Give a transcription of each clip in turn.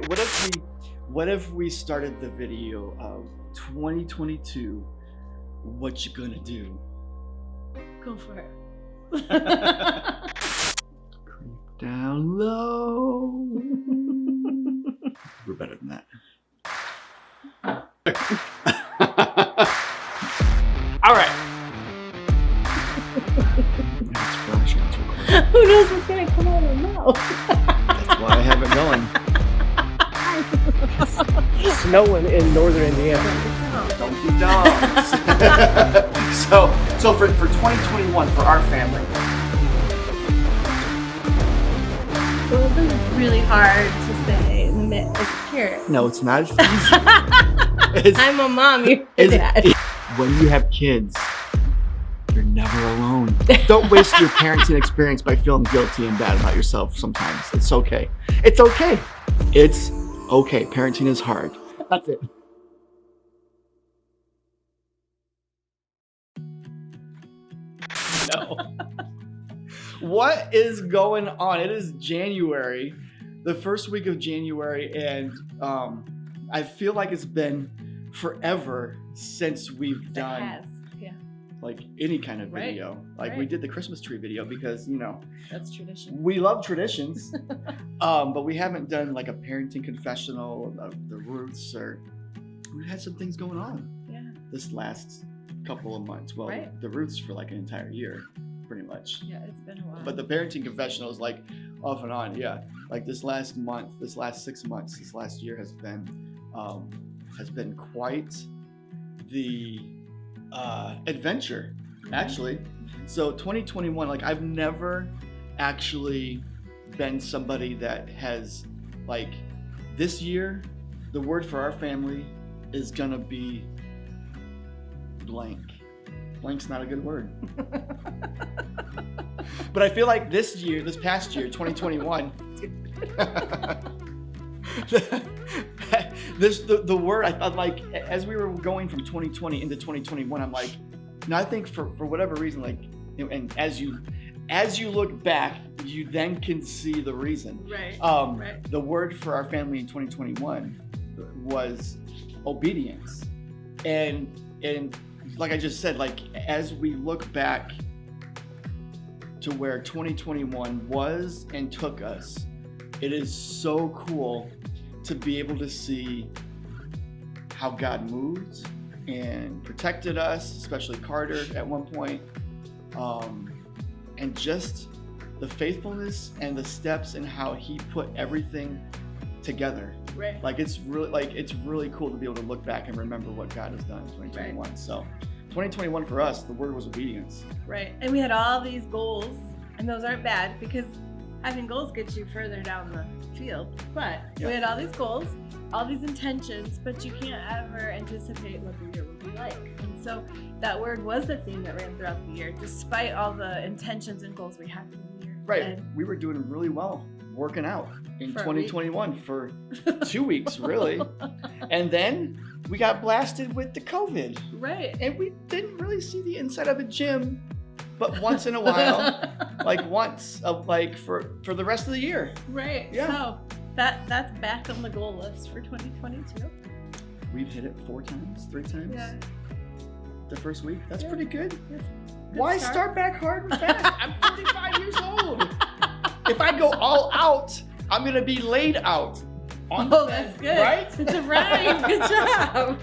what if we started the video of 2022? What you gonna do? Go for it. Creep down low. We're better than that. All right. It's flashing. It's recording. Who knows what's gonna come out of my mouth? That's why I have it going. It's snowing in northern Indiana. Don't be dumb. So for 2021 for our family. Well, this is really hard to say in the midst of parent. No, it's not. I'm a mom, you're a dad. When you have kids, you're never alone. Don't waste your parenting experience by feeling guilty and bad about yourself sometimes. It's okay. It's okay. It's okay. Parenting is hard. That's it. No. What is going on? It is January, the first week of January, and I feel like it's been forever since we've done like any kind of video. We did the Christmas tree video because, you know, that's tradition. We love traditions, but we haven't done like a parenting confessional of the Ruths, or we had some things going on this last couple of months. Well, the Ruths for like an entire year, pretty much. Yeah, it's been a while. But the parenting confessional is like off and on. Yeah, like this last month, this last 6 months, this last year has been quite the adventure, actually. So 2021, like I've never actually been somebody that has, like, this year, the word for our family is gonna be blank. Blank's not a good word. But I feel like this past year, 2021, the word, I thought, like, as we were going from 2020 into 2021, I'm like, no, I think for whatever reason, like, you know, and as you look back, you then can see the reason. Right. The word for our family in 2021 was obedience, and like I just said, like as we look back to where 2021 was and took us, it is so cool to be able to see how God moved and protected us, especially Carter at one point, and just the faithfulness and the steps and how he put everything together. Right. Like it's really cool to be able to look back and remember what God has done in 2021. Right. So 2021 for us, the word was obedience. Right. And we had all these goals, and those aren't bad because having goals gets you further down the field. But we had all these goals, all these intentions, but you can't ever anticipate what the year will be like. And so that word was the theme that ran throughout the year, despite all the intentions and goals we had in the year. Right. And we were doing really well working out in 2021 for 2 weeks, really. And then we got blasted with the COVID. Right. And we didn't really see the inside of a gym, but once in a while, like once, like for the rest of the year. Right. Yeah. So that's back on the goal list for 2022. We've hit it 3 times. Yeah. The first week. That's pretty good. Good Why start back hard with that? I'm 35 years old. If I go all out, I'm gonna be laid out. That's good. Right? It's a rhyme. Good job.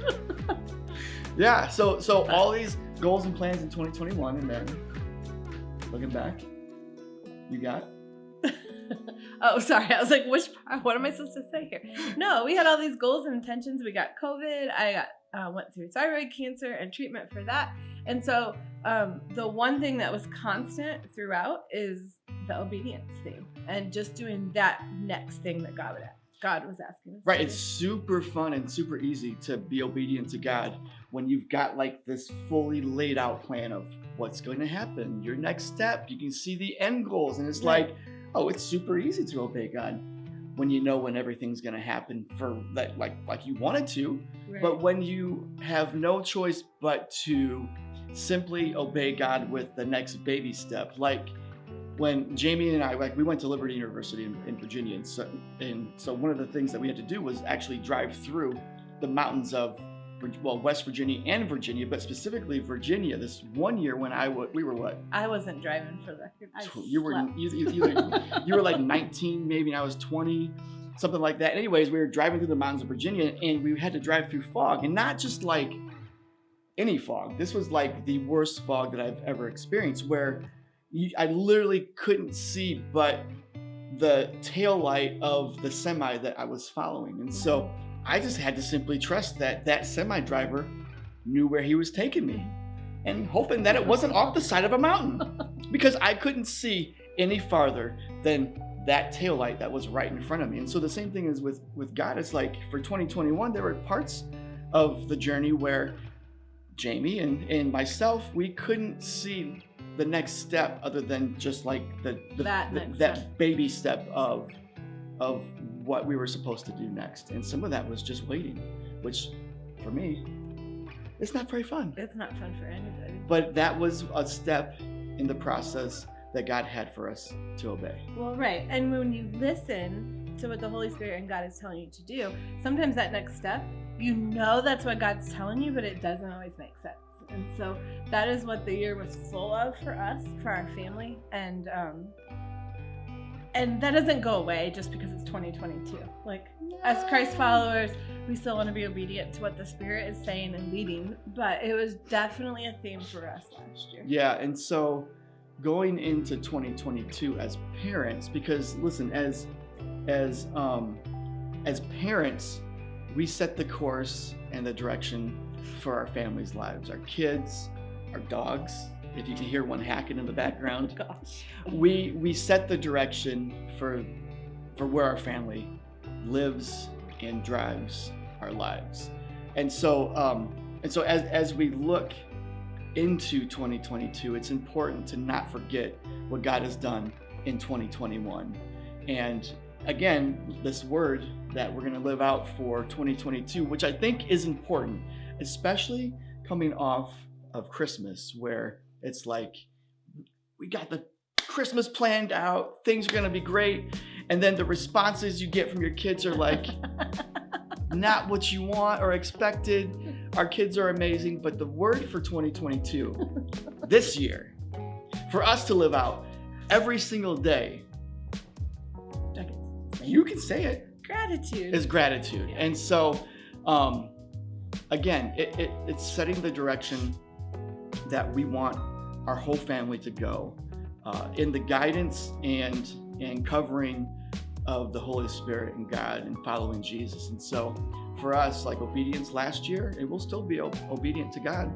Yeah. So all these goals and plans in 2021, and then looking back, you got. Oh, sorry. I was like, what am I supposed to say here? No, we had all these goals and intentions. We got COVID. I went through thyroid cancer and treatment for that. And so the one thing that was constant throughout is the obedience thing and just doing that next thing that God was asking us. Right. It's super fun and super easy to be obedient to God when you've got like this fully laid out plan of what's going to happen, your next step. You can see the end goals, and it's like, oh, it's super easy to obey God when you know when everything's going to happen for that, like you wanted to. Right. But when you have no choice but to simply obey God with the next baby step, like when Jami and I, like, we went to Liberty University in Virginia, and so one of the things that we had to do was actually drive through the mountains of, well, West Virginia and Virginia, but specifically Virginia. This one year when we were what? I wasn't driving for the record. You were like 19 maybe, and I was 20, something like that. Anyways, we were driving through the mountains of Virginia, and we had to drive through fog, and not just like any fog. This was like the worst fog that I've ever experienced, where I literally couldn't see but the tail light of the semi that I was following. And so I just had to simply trust that semi driver knew where he was taking me, and hoping that it wasn't off the side of a mountain, because I couldn't see any farther than that tail light that was right in front of me. And so the same thing is with God. It's like for 2021, there were parts of the journey where Jami and myself, we couldn't see the next step other than just like that baby step of what we were supposed to do next. And some of that was just waiting, which for me, it's not very fun. It's not fun for anybody. But that was a step in the process that God had for us to obey. Well, right. And when you listen to what the Holy Spirit and God is telling you to do, sometimes that next step, you know that's what God's telling you, but it doesn't always make sense. And so that is what the year was full of for us, for our family. And that doesn't go away just because it's 2022. Like, as Christ followers, we still want to be obedient to what the Spirit is saying and leading, but it was definitely a theme for us last year. Yeah, and so going into 2022 as parents, because listen, as parents, we set the course and the direction for our family's lives, our kids, our dogs. If you can hear one hacking in the background, Oh, gosh. we set the direction for where our family lives and drives our lives. And so as we look into 2022, it's important to not forget what God has done in 2021. And again, this word that we're going to live out for 2022, which I think is important, especially coming off of Christmas, where it's like, we got the Christmas planned out, things are going to be great. And then the responses you get from your kids are like, not what you want or expected. Our kids are amazing, but the word for 2022, this year, for us to live out every single day, you can say it, Gratitude. is gratitude. And so, again, it's setting the direction that we want our whole family to go in the guidance and covering of the Holy Spirit and God and following Jesus. And so for us, like obedience last year, it will still be obedient to God.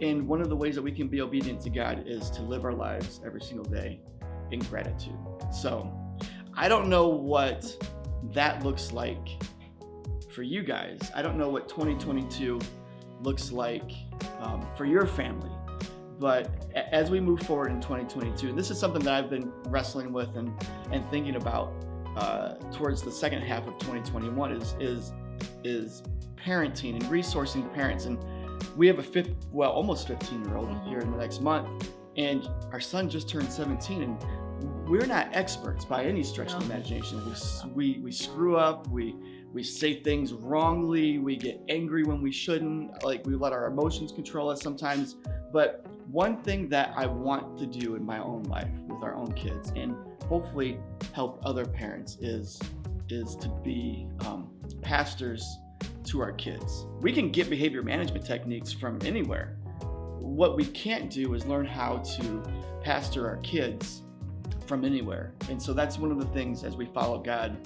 And one of the ways that we can be obedient to God is to live our lives every single day in gratitude. So I don't know what that looks like for you guys. I don't know what 2022 looks like for your family. But as we move forward in 2022, and this is something that I've been wrestling with and thinking about towards the second half of 2021 is parenting and resourcing parents. And we have almost 15-year-old here in the next month, and our son just turned 17, and we're not experts by any stretch of the imagination. We screw up, we say things wrongly, we get angry when we shouldn't, like we let our emotions control us sometimes. But one thing that I want to do in my own life with our own kids, and hopefully help other parents, is to be pastors to our kids. We can get behavior management techniques from anywhere. What we can't do is learn how to pastor our kids from anywhere. And so that's one of the things, as we follow God,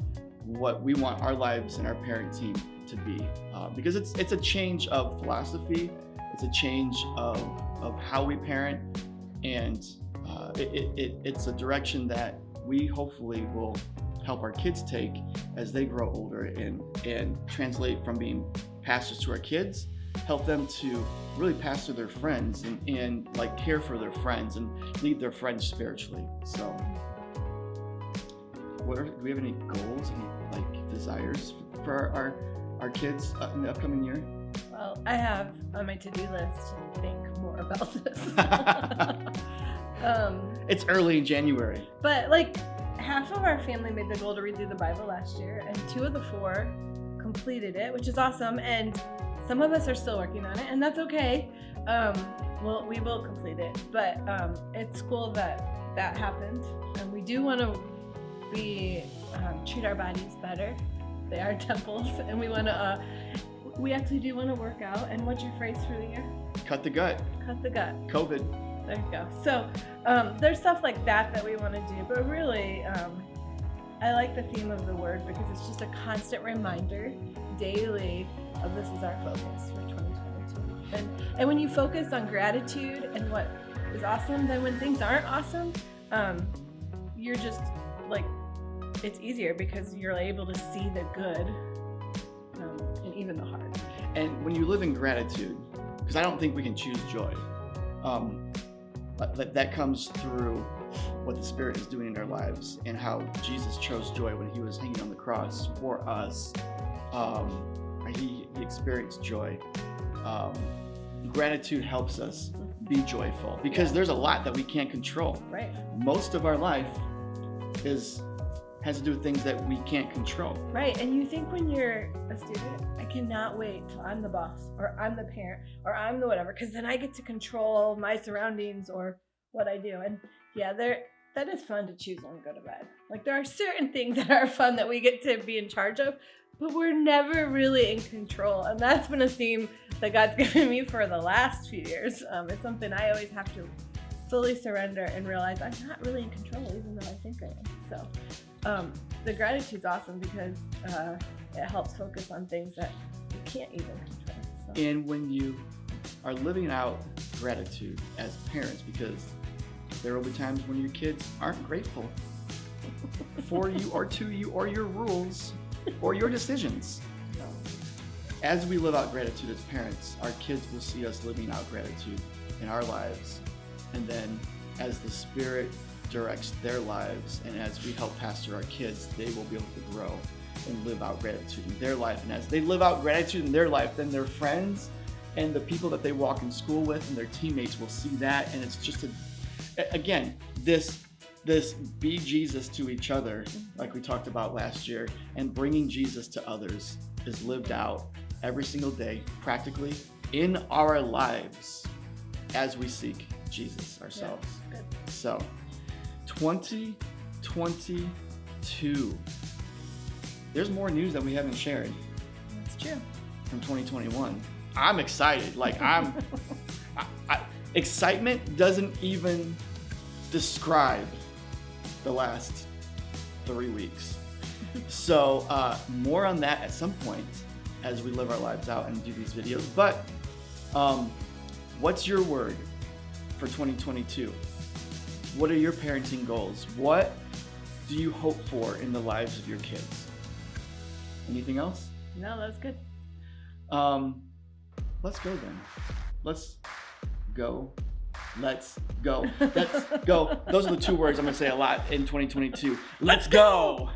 what we want our lives and our parenting to be, because it's a change of philosophy, it's a change of how we parent, and it's a direction that we hopefully will help our kids take as they grow older and translate from being pastors to our kids, help them to really pastor their friends and like care for their friends and lead their friends spiritually. So do we have any goals, any like desires for our kids in the upcoming year? Well, I have on my to-do list to think more about this. It's early in January. But like half of our family made the goal to read through the Bible last year, and 2 of the 4 completed it, which is awesome. And some of us are still working on it, and that's okay. We will complete it, but it's cool that happened. And we do want to treat our bodies better. They are temples, and we actually do want to work out. And what's your phrase for the year? Cut the gut. Cut the gut. COVID. There you go. So there's stuff like that we want to do, but really, I like the theme of the word because it's just a constant reminder daily of this is our focus for 2022. And when you focus on gratitude and what is awesome, then when things aren't awesome, you're just like, it's easier because you're able to see the good and even the hard. And when you live in gratitude, because I don't think we can choose joy, that comes through what the Spirit is doing in our lives and how Jesus chose joy when he was hanging on the cross for us. He experienced joy. Gratitude helps us be joyful because there's a lot that we can't control. Right. Most of our life has to do with things that we can't control. Right. And you think when you're a student, I cannot wait till I'm the boss or I'm the parent or I'm the whatever, because then I get to control my surroundings or what I do. And yeah, that is fun to choose when we go to bed. Like there are certain things that are fun that we get to be in charge of, but we're never really in control. And that's been a theme that God's given me for the last few years. It's something I always have to fully surrender and realize I'm not really in control, even though I think I am. So the gratitude's awesome because it helps focus on things that you can't even control. So. And when you are living out gratitude as parents, because there will be times when your kids aren't grateful for you or to you or your rules or your decisions. As we live out gratitude as parents, our kids will see us living out gratitude in our lives. And then as the Spirit directs their lives and as we help pastor our kids, they will be able to grow and live out gratitude in their life. And as they live out gratitude in their life, then their friends and the people that they walk in school with and their teammates will see that. And it's just this be Jesus to each other, like we talked about last year, and bringing Jesus to others is lived out every single day, practically in our lives as we seek Jesus ourselves. Yeah, so 2022, there's more news that we haven't shared. That's true. From 2021. I'm excited. Like excitement doesn't even describe the last 3 weeks. So more on that at some point as we live our lives out and do these videos. But what's your word for 2022? What are your parenting goals? What do you hope for in the lives of your kids? Anything else? No, that's good. Let's go then. Let's go. Let's go. Let's go. Those are the 2 words I'm going to say a lot in 2022. Let's go.